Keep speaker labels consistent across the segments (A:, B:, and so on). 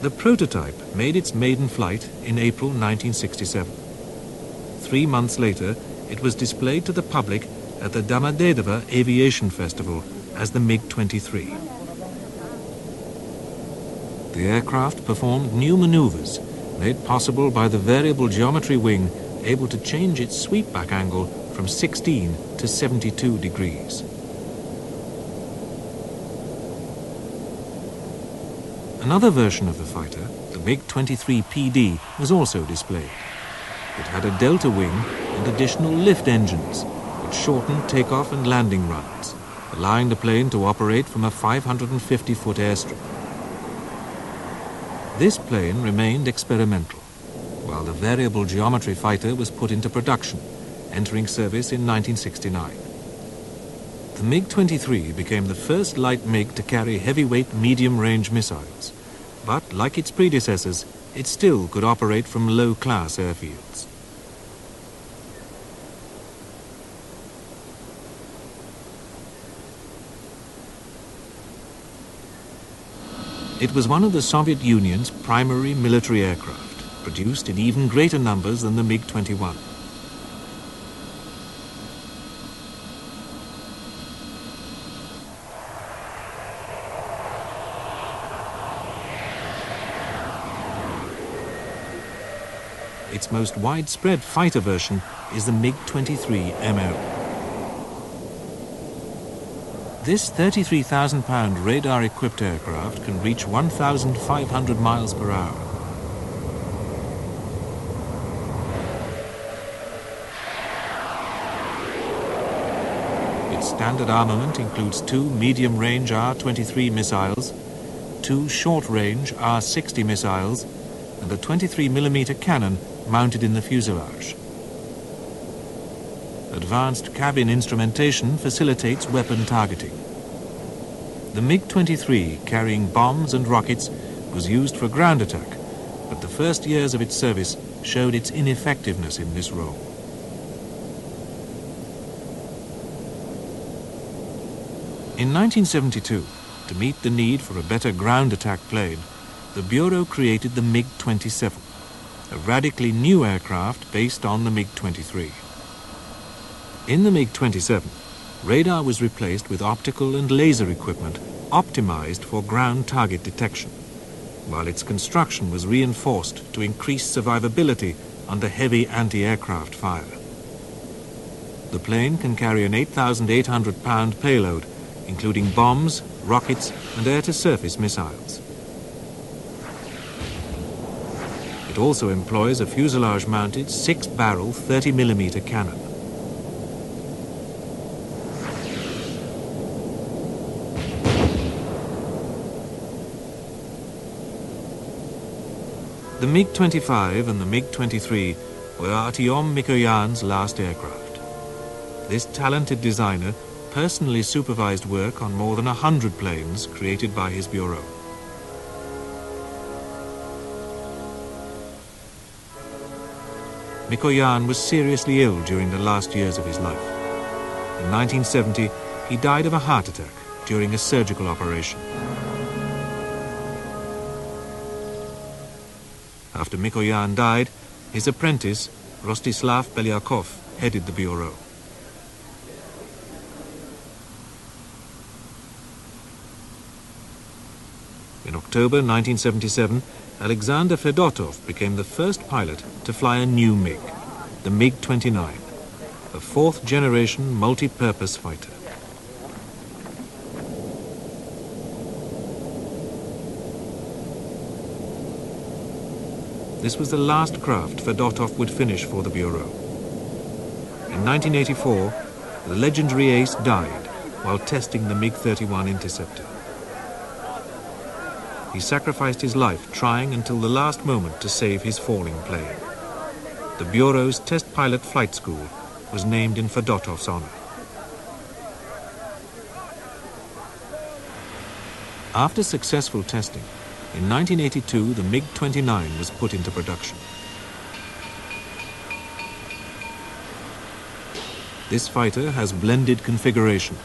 A: The prototype made its maiden flight in April 1967. 3 months later, it was displayed to the public at the Domodedovo Aviation Festival as the MiG-23. The aircraft performed new maneuvers made possible by the variable geometry wing able to change its sweepback angle from 16 to 72 degrees. Another version of the fighter, the MiG-23 PD, was also displayed. It had a delta wing and additional lift engines, which shortened takeoff and landing runs, allowing the plane to operate from a 550-foot airstrip. This plane remained experimental, while the variable geometry fighter was put into production, entering service in 1969. The MiG-23 became the first light MiG to carry heavyweight medium-range missiles, but like its predecessors, it still could operate from low-class airfields. It was one of the Soviet Union's primary military aircraft, produced in even greater numbers than the MiG-21. Its most widespread fighter version is the MiG-23 ML. This 33,000-pound radar-equipped aircraft can reach 1,500 miles per hour. Its standard armament includes 2 medium-range R-23 missiles, 2 short-range R-60 missiles, and a 23mm cannon mounted in the fuselage. Advanced cabin instrumentation facilitates weapon targeting. The MiG-23, carrying bombs and rockets, was used for ground attack, but the first years of its service showed its ineffectiveness in this role. In 1972, to meet the need for a better ground attack plane, the Bureau created the MiG-27, a radically new aircraft based on the MiG-23. In the MiG-27, radar was replaced with optical and laser equipment optimized for ground target detection, while its construction was reinforced to increase survivability under heavy anti-aircraft fire. The plane can carry an 8,800-pound payload, including bombs, rockets, and air-to-surface missiles. It also employs a fuselage-mounted 6-barrel 30mm cannon. The MiG-25 and the MiG-23 were Artyom Mikoyan's last aircraft. This talented designer personally supervised work on more than 100 planes created by his bureau. Mikoyan was seriously ill during the last years of his life. In 1970, he died of a heart attack during a surgical operation. After Mikoyan died, his apprentice, Rostislav Belyakov, headed the bureau. In October 1977, Alexander Fedotov became the first pilot to fly a new MiG, the MiG-29, a fourth-generation multi-purpose fighter. This was the last craft Fedotov would finish for the Bureau. In 1984, the legendary ace died while testing the MiG-31 interceptor. He sacrificed his life trying until the last moment to save his falling plane. The Bureau's test pilot flight school was named in Fedotov's honor. After successful testing, in 1982, the MiG-29 was put into production. This fighter has blended configuration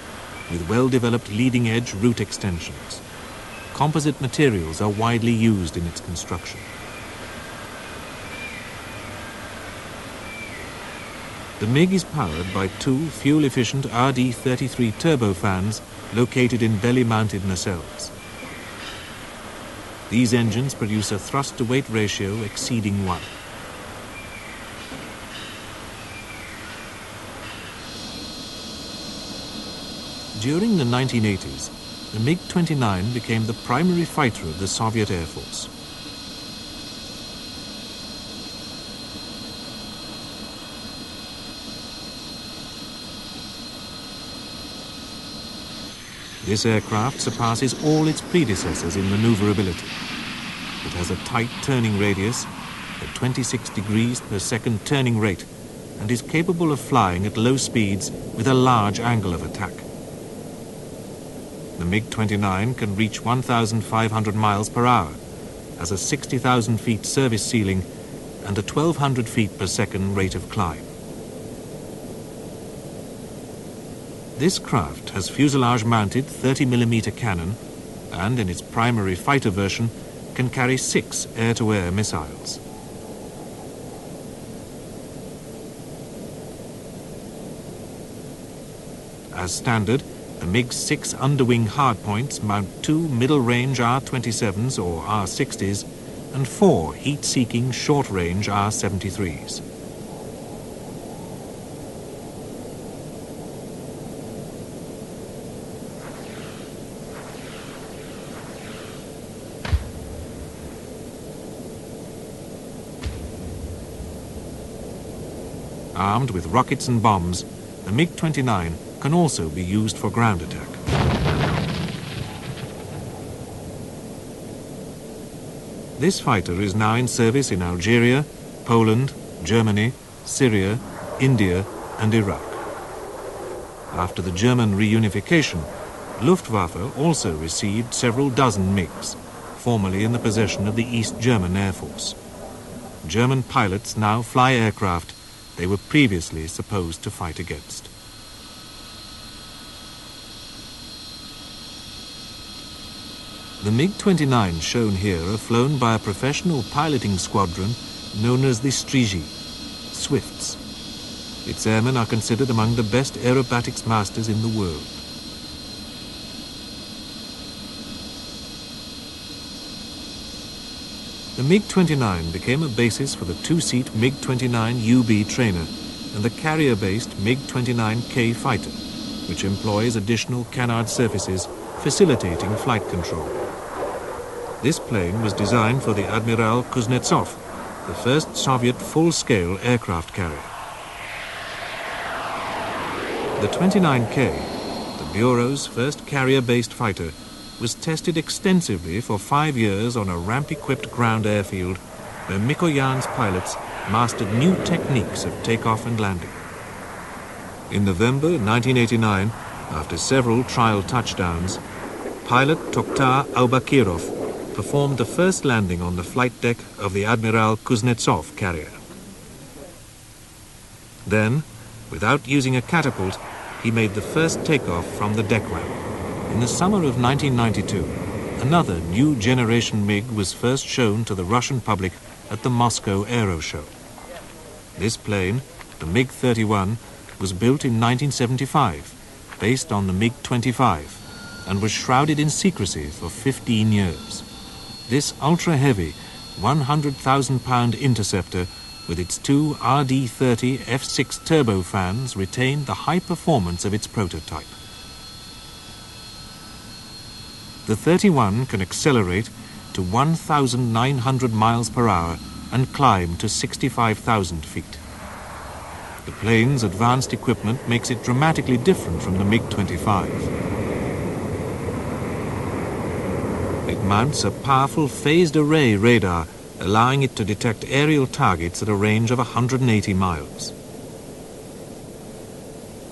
A: with well-developed leading-edge route extensions. composite materials are widely used in its construction. The MiG is powered by two fuel-efficient RD-33 turbofans located in belly-mounted nacelles. These engines produce a thrust-to-weight ratio exceeding 1. During the 1980s, the MiG-29 became the primary fighter of the Soviet Air Force. This aircraft surpasses all its predecessors in maneuverability. It has a tight turning radius, a 26 degrees per second turning rate, and is capable of flying at low speeds with a large angle of attack. The MiG-29 can reach 1,500 miles per hour, has a 60,000 feet service ceiling, and a 1,200 feet per second rate of climb. This craft has fuselage-mounted 30mm cannon and, in its primary fighter version, can carry 6 air-to-air missiles. As standard, the MiG's 6 underwing hardpoints mount 2 middle-range R-27s or R-60s and 4 heat-seeking short-range R-73s. Armed with rockets and bombs, the MiG-29 can also be used for ground attack. This fighter is now in service in Algeria, Poland, Germany, Syria, India, and Iraq. After the German reunification, Luftwaffe also received several dozen MiGs, formerly in the possession of the East German Air Force. German pilots now fly aircraft they were previously supposed to fight against. The MiG-29 shown here are flown by a professional piloting squadron known as the Strigi, Swifts. Its airmen are considered among the best aerobatics masters in the world. The MiG-29 became a basis for the two-seat MiG-29 UB trainer and the carrier-based MiG-29K fighter, which employs additional canard surfaces facilitating flight control. This plane was designed for the Admiral Kuznetsov, the first Soviet full-scale aircraft carrier. The 29K, the Bureau's first carrier-based fighter, was tested extensively for 5 years on a ramp-equipped ground airfield where Mikoyan's pilots mastered new techniques of takeoff and landing. In November 1989, after several trial touchdowns, pilot Tokhtar Aubakirov performed the first landing on the flight deck of the Admiral Kuznetsov carrier. Then, without using a catapult, he made the first takeoff from the deck ramp. In the summer of 1992, another new generation MiG was first shown to the Russian public at the Moscow Aero Show. This plane, the MiG-31, was built in 1975, based on the MiG-25, and was shrouded in secrecy for 15 years. This ultra-heavy, 100,000-pound interceptor with its two RD-30 F6 turbofans retained the high performance of its prototype. The 31 can accelerate to 1,900 miles per hour and climb to 65,000 feet. The plane's advanced equipment makes it dramatically different from the MiG-25. It mounts a powerful phased array radar, allowing it to detect aerial targets at a range of 180 miles.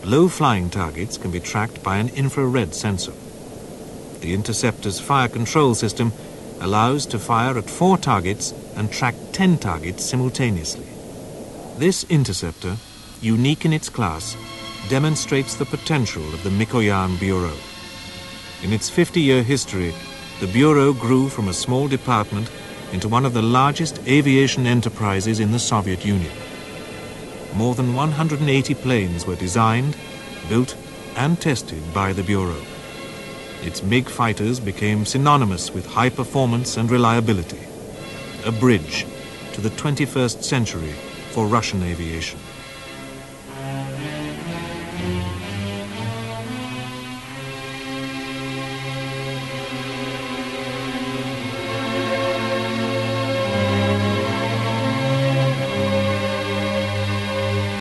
A: Low-flying targets can be tracked by an infrared sensor. The interceptor's fire control system allows to fire at 4 targets and track 10 targets simultaneously. This interceptor, unique in its class, demonstrates the potential of the Mikoyan Bureau. In its 50-year history, the Bureau grew from a small department into one of the largest aviation enterprises in the Soviet Union. More than 180 planes were designed, built, and tested by the Bureau. Its MiG fighters became synonymous with high performance and reliability, a bridge to the 21st century for Russian aviation.